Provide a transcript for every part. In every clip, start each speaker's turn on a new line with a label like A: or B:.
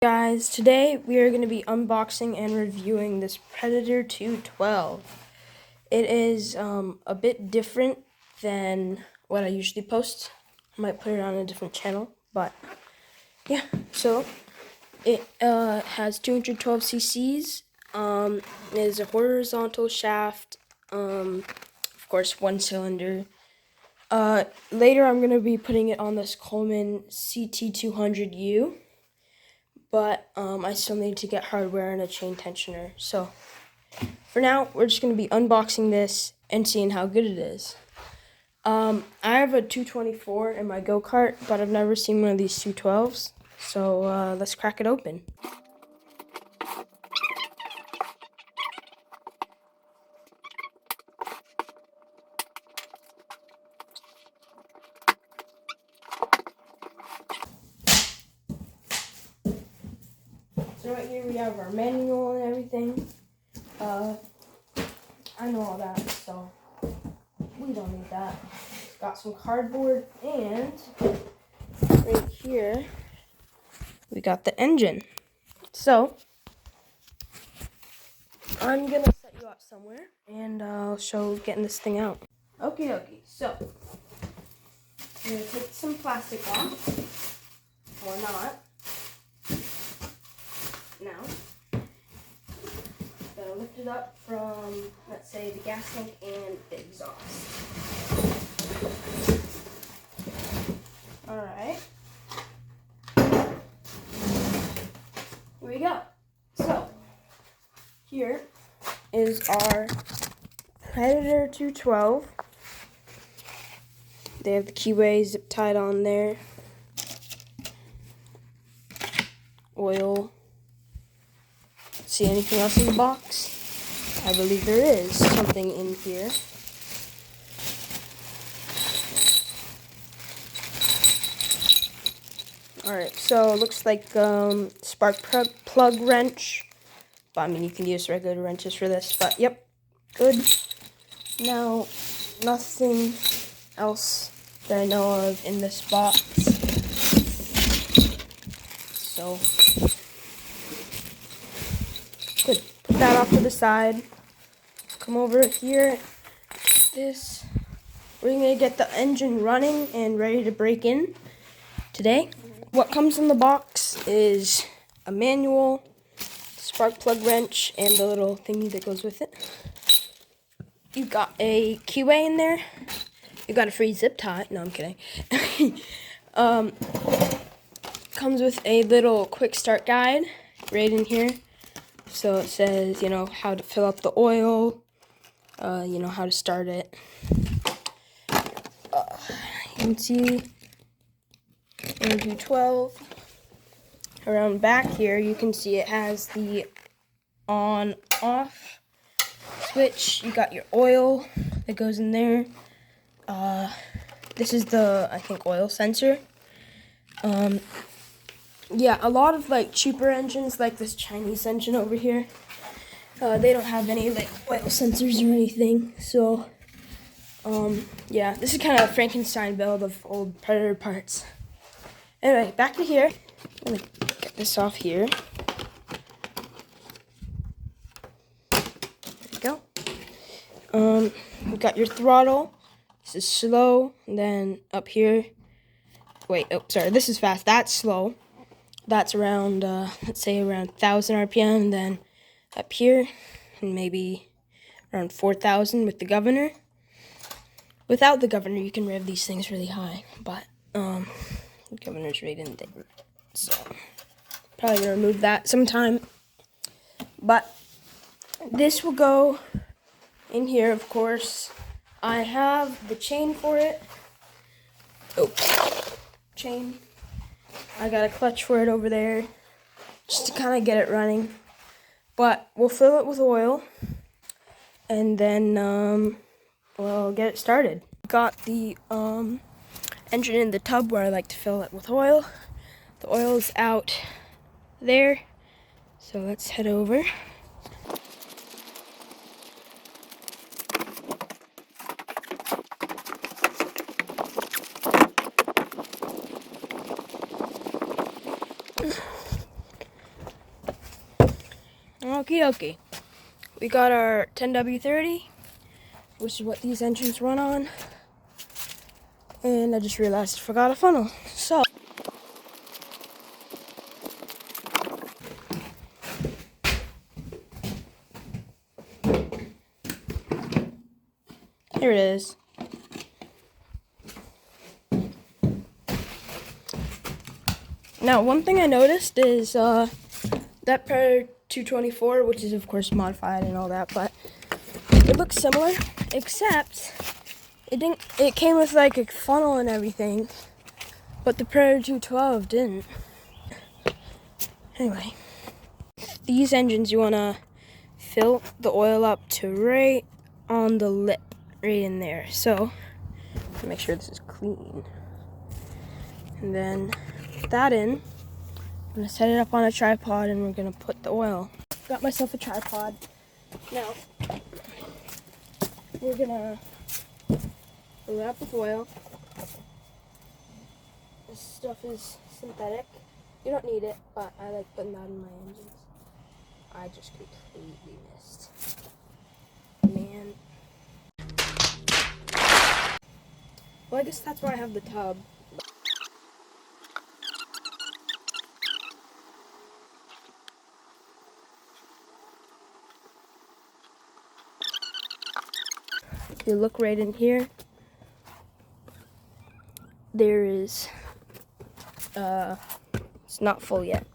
A: Guys, today we are going to be unboxing and reviewing this Predator 212. It is a bit different than what I usually post. I might put it on a different channel, but yeah. So it has 212 cc's. It is a horizontal shaft. Of course, one cylinder. Later I'm going to be putting it on this Coleman CT200U. But I still need to get hardware and a chain tensioner. So for now, we're just going to be unboxing this and seeing how good it is. I have a 224 in my go-kart, but I've never seen one of these 212s. So let's crack it open. So right here we have our manual and everything. I know all that, so we don't need that. Got some cardboard, and right here we got the engine. So I'm gonna set you up somewhere, and I'll show getting this thing out. Okay, so I'm gonna take some plastic off, or not. Now, gonna lift it up from, let's say, the gas tank and the exhaust. Alright. Here we go. So, here is our Predator 212. They have the keyway zip tied on there. Oil. See anything else in the box? I believe there is something in here. Alright, so it looks like spark plug wrench. But I mean, you can use regular wrenches for this, but yep, good. Now, nothing else that I know of in this box. So, good. Put that off to the side. Come over here. We're going to get the engine running and ready to break in today. What comes in the box is a manual, spark plug wrench, and the little thingy that goes with it. You've got a keyway in there. You got a free zip tie. No, I'm kidding. Comes with a little quick start guide right in here. So it says, how to fill up the oil, how to start it. You can see in 12. Around back here, you can see it has the on-off switch. You got your oil that goes in there. This is the, I think, oil sensor. Yeah, a lot of cheaper engines, like this Chinese engine over here, they don't have any oil sensors or anything. So, yeah, this is kind of a Frankenstein build of old Predator parts. Anyway, back to here. I'm gonna get this off here. There we go. You got your throttle. This is slow. And then up here. Wait, oh, sorry. This is fast. That's slow. That's around, let's say around 1,000 RPM. And then up here, and maybe around 4,000 with the governor. Without the governor, you can rev these things really high. But, the governor's right in there. So, probably gonna remove that sometime. But this will go in here, of course. I have the chain for it. Oh, chain. I got a clutch for it over there, just to kind of get it running. But we'll fill it with oil, and then we'll get it started. Got the engine in the tub where I like to fill it with oil. The oil is out there, so let's head over. Okie dokie. We got our 10W30, which is what these engines run on. And I just realized I forgot a funnel. So here it is. Now, one thing I noticed is that Predator 224, which is of course modified and all that, but it looks similar, except it came with like a funnel and everything, but the Predator 212 didn't. Anyway, these engines, you want to fill the oil up to right on the lip, right in there. So make sure this is clean, and then put that in. I'm gonna set it up on a tripod, and we're gonna put the oil. Got myself a tripod. Now we're gonna fill it up with oil. This stuff is synthetic. You don't need it, but I like putting that in my engines. I just completely missed. Man. Well, I guess that's why I have the tub. If you look right in here, there is, it's not full yet.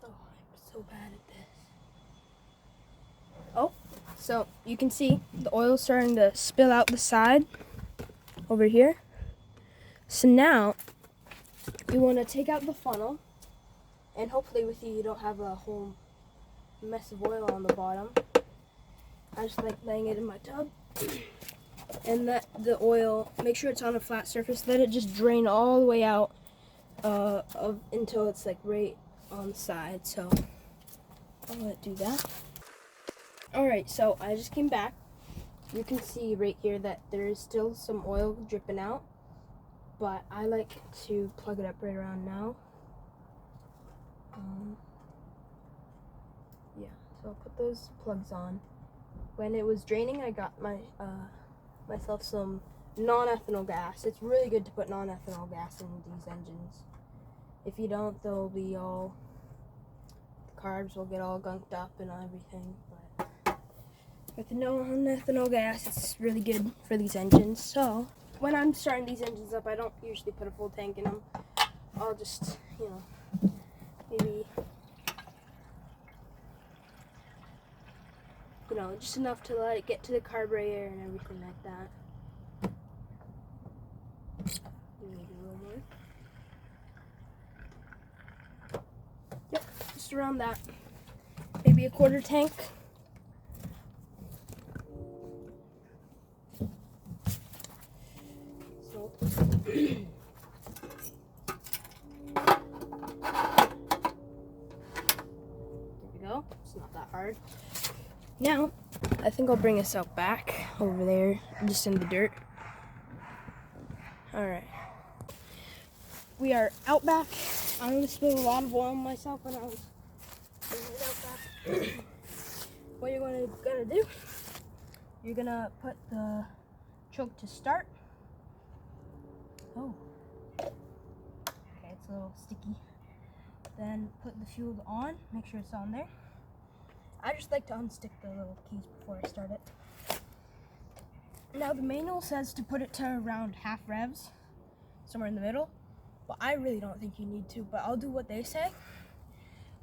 A: Oh, I'm so bad at this. Oh, so you can see the oil starting to spill out the side over here. So now you want to take out the funnel, and hopefully with you don't have a whole mess of oil on the bottom. I just like laying it in my tub, and let the oil, make sure it's on a flat surface, let it just drain all the way out until it's like right on the side. So I'll let it do that. Alright, so I just came back. You can see right here that there is still some oil dripping out, but I like to plug it up right around now. Yeah, so I'll put those plugs on. When it was draining, I got myself some non-ethanol gas. It's really good to put non-ethanol gas in these engines. If you don't, they'll be all, the carbs will get all gunked up and everything. But with the non-ethanol gas, it's really good for these engines. So when I'm starting these engines up, I don't usually put a full tank in them. I'll just, maybe, just enough to let it get to the carburetor and everything like that. Maybe a little more. Yep, just around that. Maybe a quarter tank. So there we go. It's not that hard. Now, I think I'll bring us out back over there, just in the dirt. Alright. We are out back. I'm going to spill a lot of oil on myself when I was out back. What you're gonna do, you're going to put the choke to start. Oh. Okay, it's a little sticky. Then put the fuel on, make sure it's on there. I just like to unstick the little keys before I start it. Now the manual says to put it to around half revs, somewhere in the middle, but I really don't think you need to, but I'll do what they say.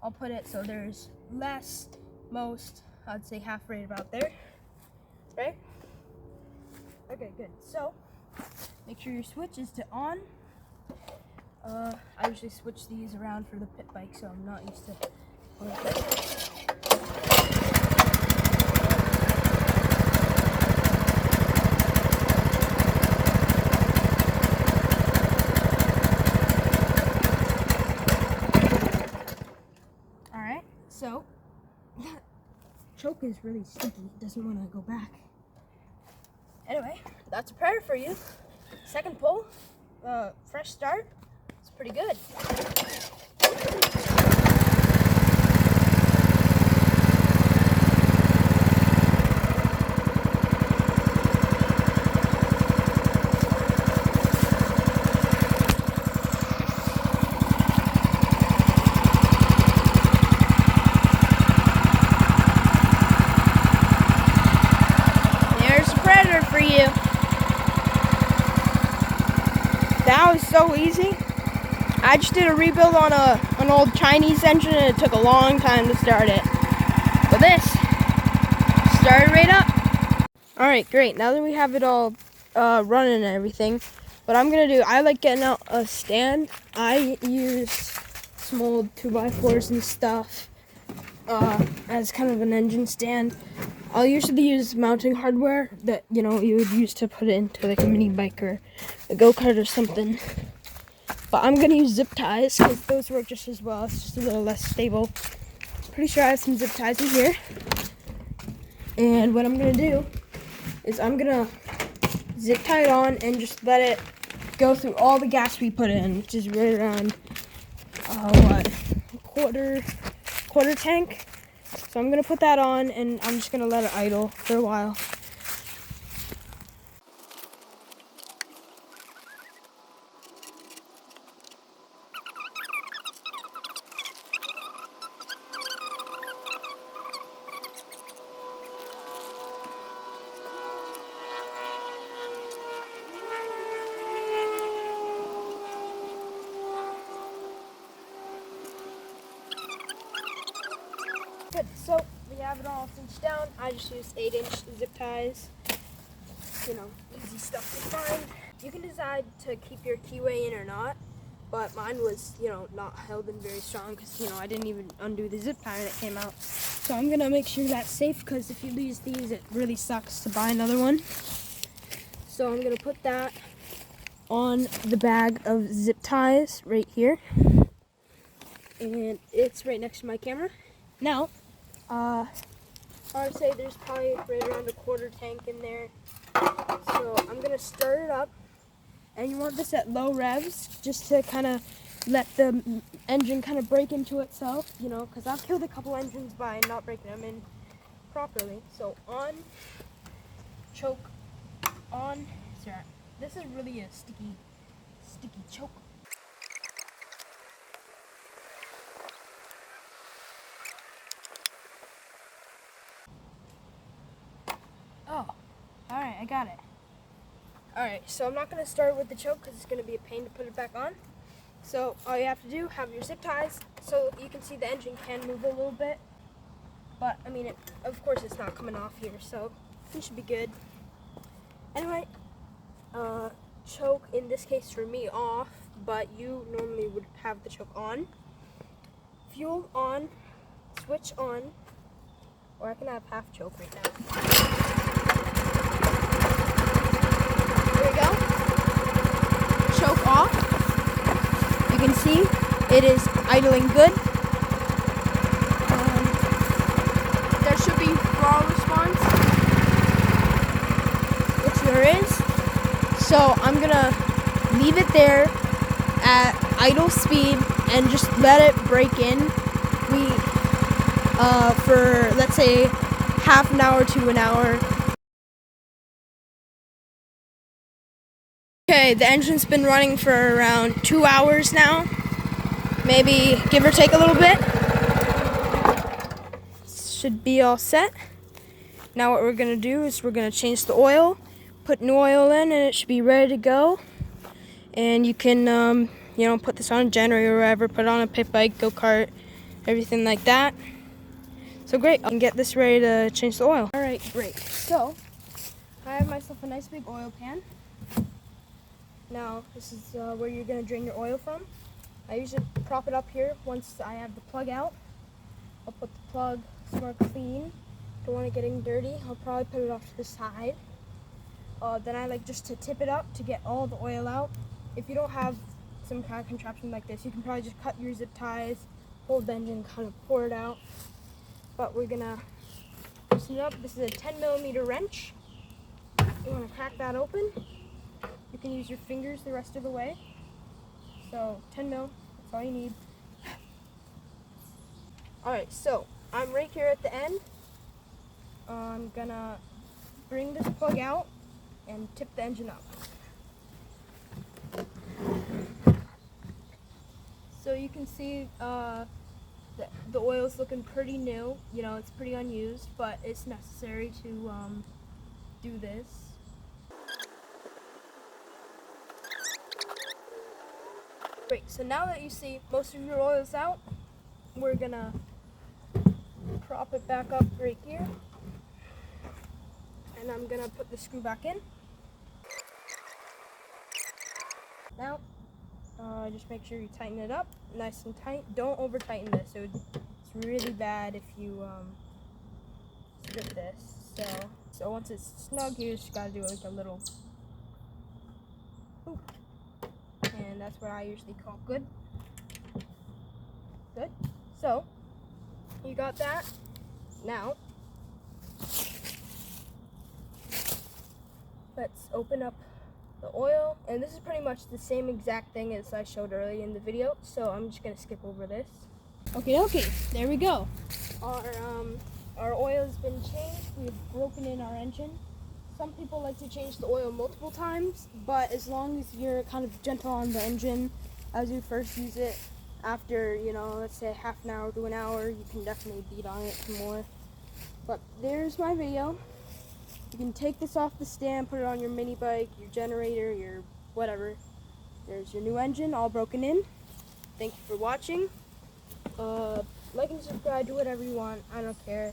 A: I'll put it so there's less, most, I'd say half rate about there, right? Okay, good. So, make sure your switch is to on. I usually switch these around for the pit bike, so I'm not used to Alright, so that choke is really sticky, it doesn't want to go back. Anyway, that's a Predator for you. Second pull, fresh start. It's pretty good. For you. That was so easy. I just did a rebuild on an old Chinese engine and it took a long time to start it. But this started right up. Alright, great. Now that we have it all running and everything, what I'm gonna do, I like getting out a stand. I use some old 2x4s and stuff as kind of an engine stand. I'll usually use mounting hardware that, you know, you would use to put it into like a mini bike or a go-kart or something. But I'm going to use zip ties because those work just as well. It's just a little less stable. Pretty sure I have some zip ties in here. And what I'm going to do is I'm going to zip tie it on and just let it go through all the gas we put in, which is right around, quarter tank. So I'm going to put that on, and I'm just going to let it idle for a while. Good, so we have it all cinched down. I just used 8-inch zip ties. You know, easy stuff to find. You can decide to keep your keyway in or not, but mine was, you know, not held in very strong because, you know, I didn't even undo the zip tie that came out. So I'm gonna make sure that's safe because if you lose these, it really sucks to buy another one. So I'm gonna put that on the bag of zip ties right here, and it's right next to my camera. Now, I would say there's probably right around a quarter tank in there. So I'm gonna start it up, and you want this at low revs just to kind of let the engine kind of break into itself, you know, because I've killed a couple engines by not breaking them in properly. So on, choke, on, sorry, this is really a sticky choke. Oh, alright, I got it. Alright, so I'm not going to start with the choke because it's going to be a pain to put it back on. So all you have to do, have your zip ties, so you can see the engine can move a little bit. But, I mean, of course it's not coming off here, so it should be good. Anyway, choke, in this case for me, off, but you normally would have the choke on. Fuel on, switch on, or I can have half choke right now. There we go. Choke off. You can see it is idling good. There should be throttle response, which there is. So I'm gonna leave it there at idle speed and just let it break in. For let's say half an hour to an hour. Okay, the engine's been running for around 2 hours now. Maybe give or take a little bit. Should be all set. Now what we're gonna do is we're gonna change the oil, put new oil in, and it should be ready to go. And you can, you know, put this on a generator or whatever, put it on a pit bike, go-kart, everything like that. So great, I can get this ready to change the oil. All right, great. So I have myself a nice big oil pan. Now this is where you're gonna drain your oil from. I usually prop it up here once I have the plug out. I'll put the plug somewhere clean. Don't want it getting dirty. I'll probably put it off to the side. Then I like just to tip it up to get all the oil out. If you don't have some kind of contraption like this, you can probably just cut your zip ties, hold the engine, kind of pour it out. But we're gonna loosen it up. This is a 10mm wrench, You want to crack that open. You can use your fingers the rest of the way. So 10 mil, that's all you need. Alright, so I'm right here at the end. I'm gonna bring this plug out and tip the engine up. So you can see the oil's looking pretty new. You know, it's pretty unused, but it's necessary to do this. Great, so now that you see most of your oil's out, we're gonna prop it back up right here. And I'm gonna put the screw back in. Now, just make sure you tighten it up nice and tight. Don't over tighten this. It's really bad if you strip this. So once it's snug, you just gotta do like a little boop. And that's what I usually call good. Good. So, you got that. Now, let's open up the oil, and this is pretty much the same exact thing as I showed earlier in the video, so I'm just gonna skip over this. Okay, there we go. Our oil has been changed. We've broken in our engine. Some people like to change the oil multiple times, but as long as you're kind of gentle on the engine as you first use it, after, you know, let's say half an hour to an hour, you can definitely beat on it some more. But there's my video. You can take this off the stand, put it on your mini bike, your generator, your whatever. There's your new engine, all broken in. Thank you for watching. Like and subscribe, do whatever you want. I don't care.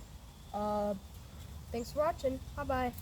A: Thanks for watching. Bye-bye.